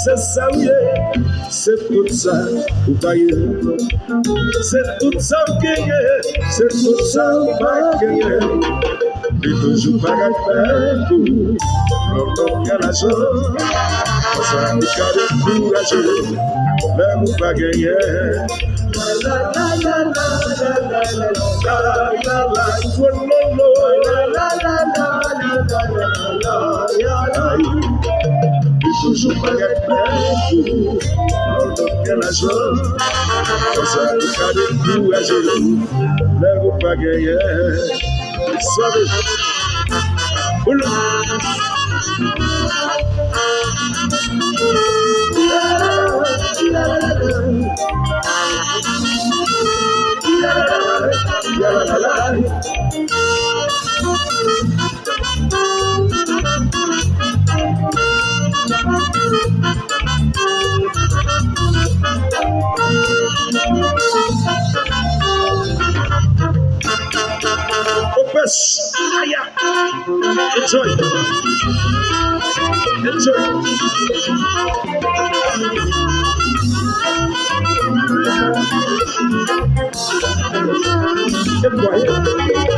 C'est ça, oui, c'est tout ça, vous voyez. C'est tout ça, c'est tout ça, vous voyez. Et toujours pas gagner pour l'autre qu'à la chose. Ça nous garde courageux, mais vous pas gagner. La la la la la la la la la la la. Toujours pas gagner pour que la chose ça nous garde courageux, mais vous pas gagner. Savez, Opus, enjoy, enjoy.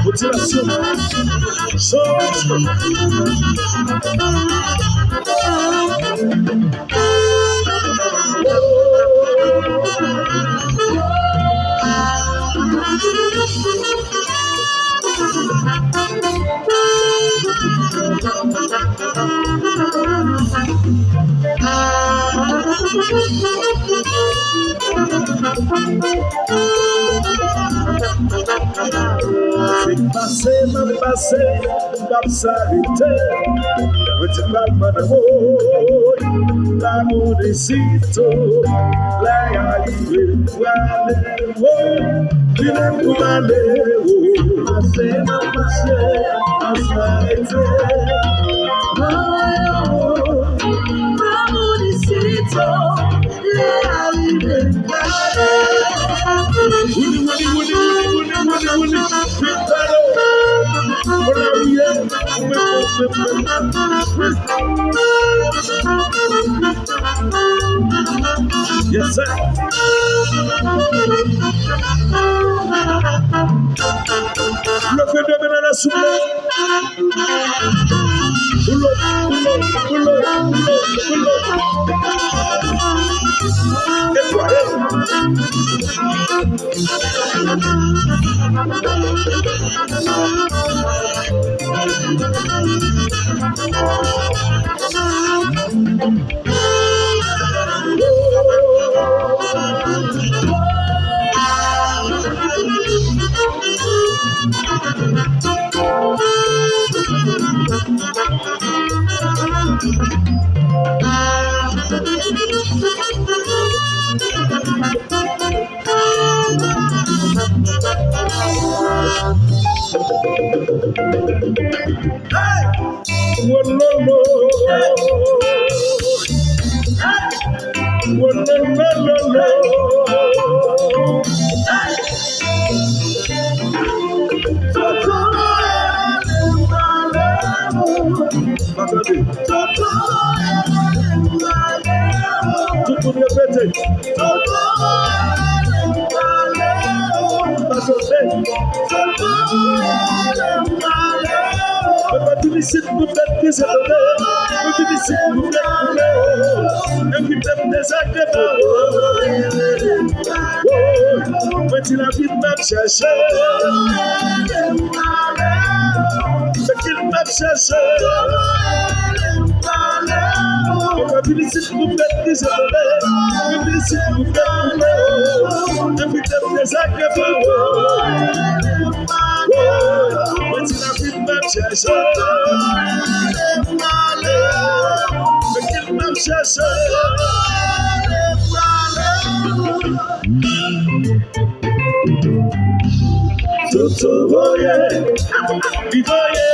Motivation, m'a passé, m'a s'arrêter. Petit palma d'amour, l'amour des citos, la arrivée pour aller, tu n'aimes pour aller, m'a passé, m'a s'arrêter. L'amour des citos, la arrivée pour aller. Yes, sir. Le fait de venir à la soupe. Sotoboye, Biboye,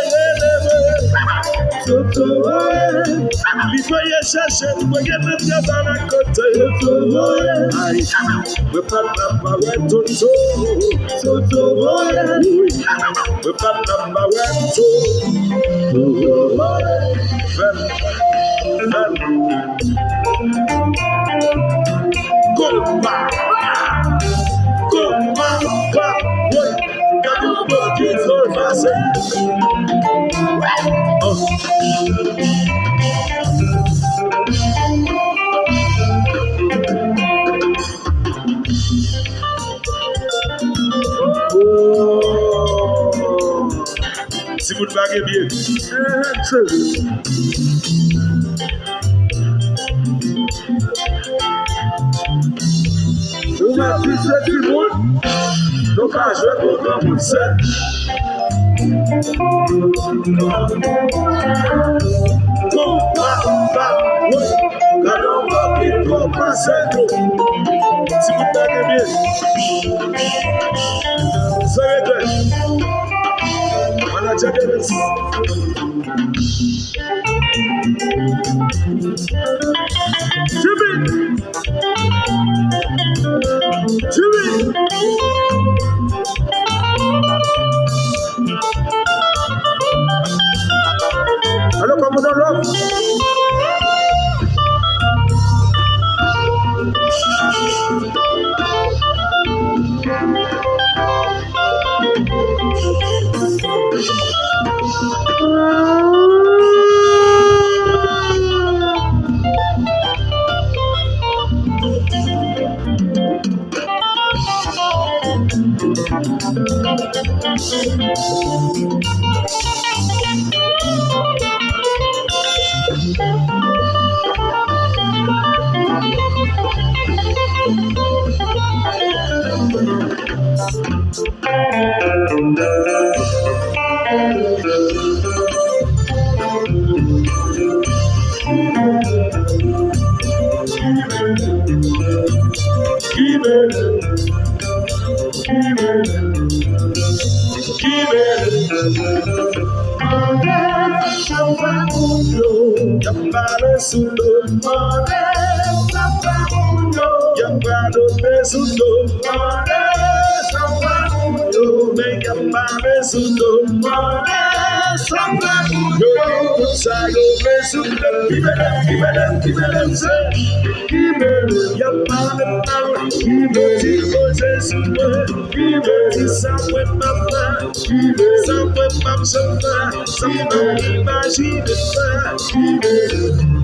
Sotoboye, Biboye, Shasha, Boyana, Yabana, Kota, Sotoboye, we put number one to Sotoboye, we put number one to go back, go back, wait. Jesus, si vous ne vaguez bien, vous m'avez dit du monde, donc à jouer pour comme vous êtes. Go, si vous vaguez bien, soyez deux. Jimmy. Allô, commandant Love.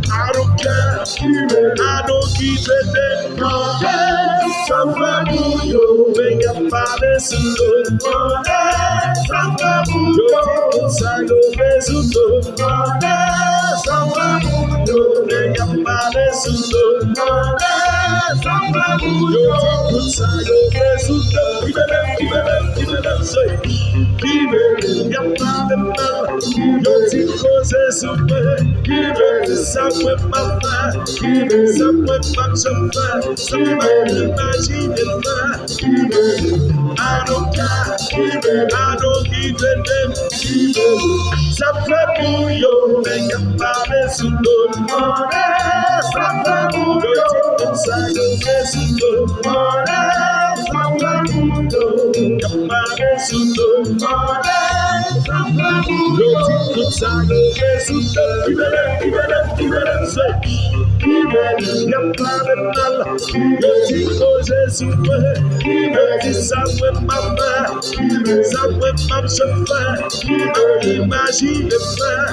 I don't care, I don't keep it there. Somebody you make your father so good. Somebody you inside your face so good. Somebody you make your father so good. Somebody you inside your face so good. Give it up, say. Give it, your father, your tickles is so good. Give it, some with my mind. Give it, some with my fun. Somebody imagine it. I don't care. I don't give a damn. Somebody you make a promise to go. Somebody you take inside your face to go. Somebody you your promise to go. Somebody you take inside your face to go. Give it up, say. Give it your promise. Your tickles is super. Give it some with my mind. Some with my fun. Imagine the fun.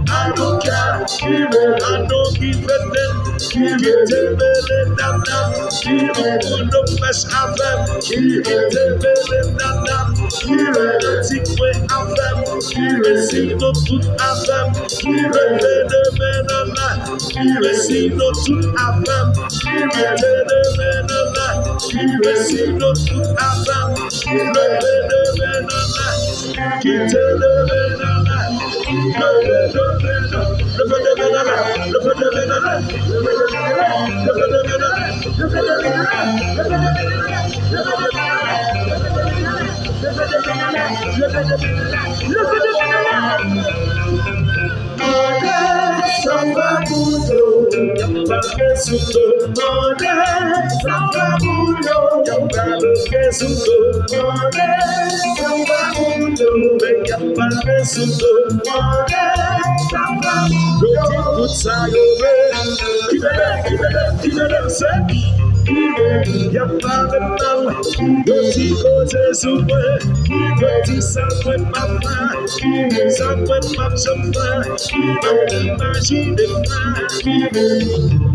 I don't care. I don't give a damn. Give it a minute, give it no mess of them. Give it a minute, give it a tick way of them. Give it see no tooth of them. Give it a minute, give it see no tooth of them. Give it a minute, give it see no tooth of them. Give it a minute, give it a minute.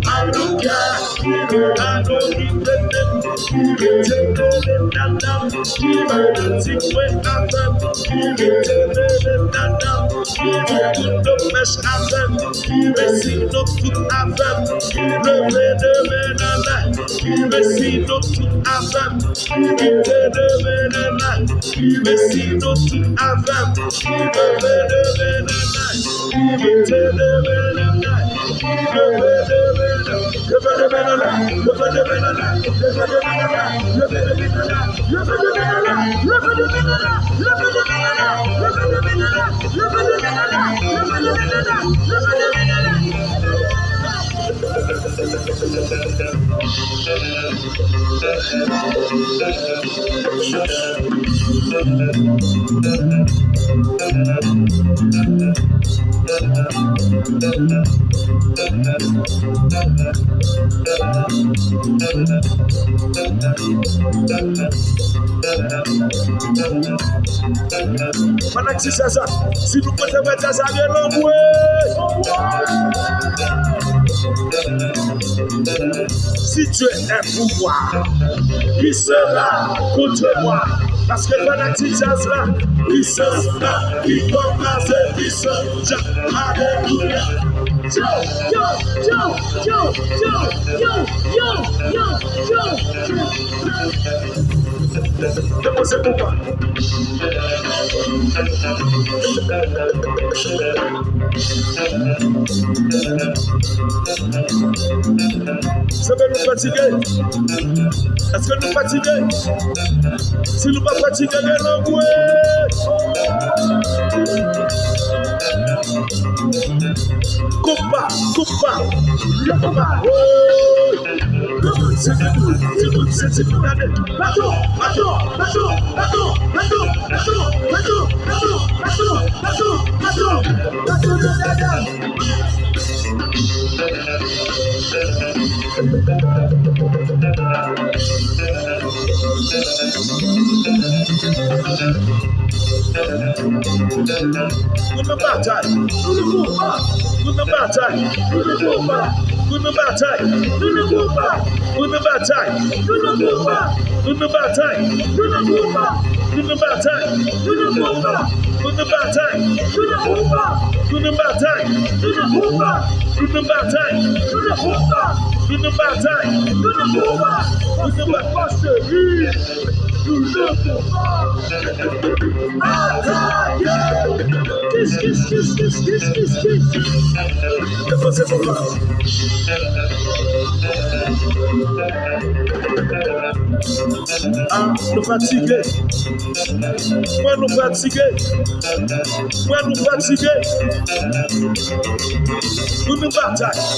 I don't care, I don't give them. Take them down, take away them. The best of them, receive no to have them. Receive no to have them. Receive no to have si nous pouvons mettre ça à l'envoi. Si tu es un pouvoir, qui sera contre moi? Parce que fanatique là, puissance là, qui commence à puissance. Alléluia. Demandez pourquoi. Ça va nous fatiguer. Est-ce que nous fatiguer? Si nous pas fatigués, l'envoi. Coupa. Nous fatigués. Moi nous fatigués. Nous nous bataille.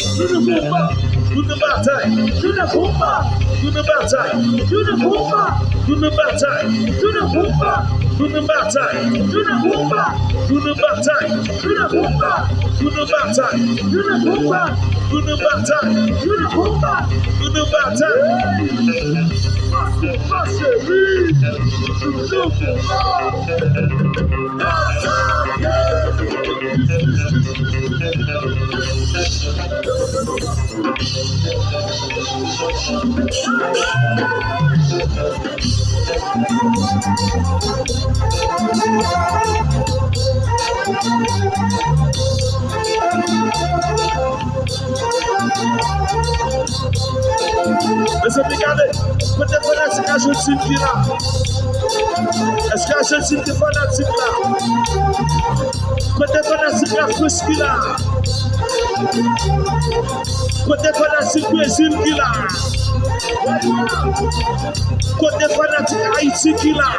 Est-ce que regardez, peut-être fanatique à Argentine qui là. Est-ce que Argentine est fanatique là? Peut-être fanatique à France qui là. Côté fanatique Brésil qui là. Côté fanatique Haïti qui là.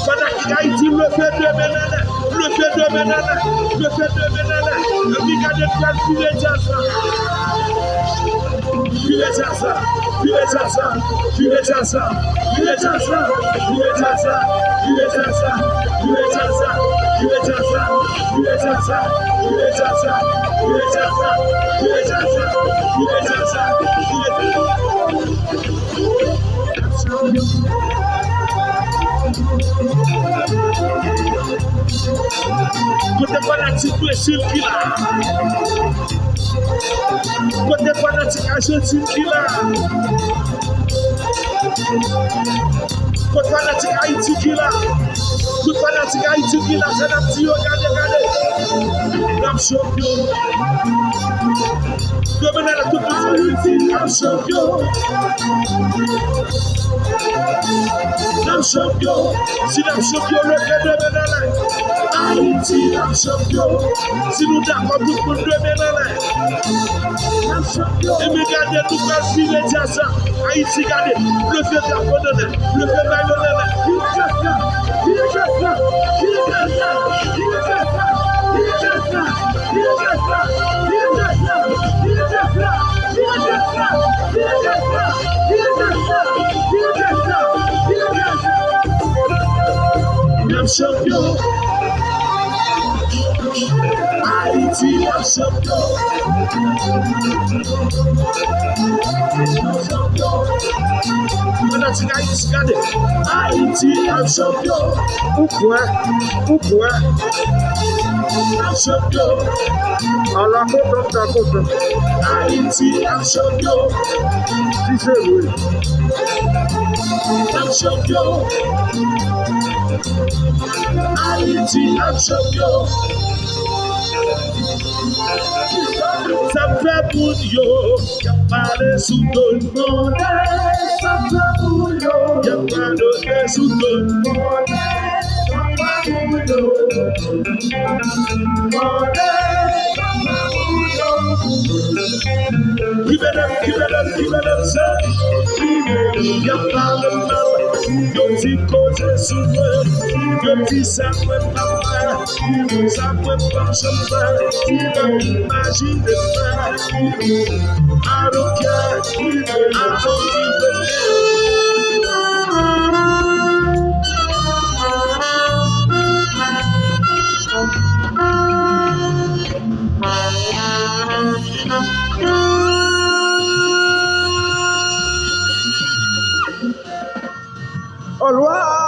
Fanatique Haïti le fait de menane. Le fait de menane. Le fait de menane. Le biga de plan pile jazza. Pile jazza. Pile jazza. Pile jazza. Pile jazza. Pile jazza. Pile jazza. Pile jazza. Pile jazza. Pile jazza. Pile jazza. Pile jazza. Pile jazza. Pile jazza. Côté fanatique Brésil qui là. Côté fanatique Argentine qui là. Côté fanatique Haïti qui là. Côté fanatique Haïti qui là. C'est un petit regardez. Nam champion. Comme elle a tout Haïti, nam champion. Nam champion. Si nam champion le fait de menale. Haïti, nam champion. Si nous d'accord tout pour de menale. Nam champion. Et me garder tout le filet jazz. Haïti garder. Le fait d'abandonner. Le fait d'abandonner. Il est champion. Haïti, champion. Haïti, champion. Pourquoi? Champion. À la côte. Haïti, champion. Si c'est lui. Champion. Haïti, champion. Ça fait pour yo, y'a pas de sous tout le monde. Ça fait pour yo, y'a pas de sous tout le monde. Ça fait pour yo, give it up, sir. Y'a pas de mal, y'a petit côté souffle, y'a petit ça peut pas faire, ça peut pas changer, imagine de faire. I don't care, I don't give a damn. Au revoir.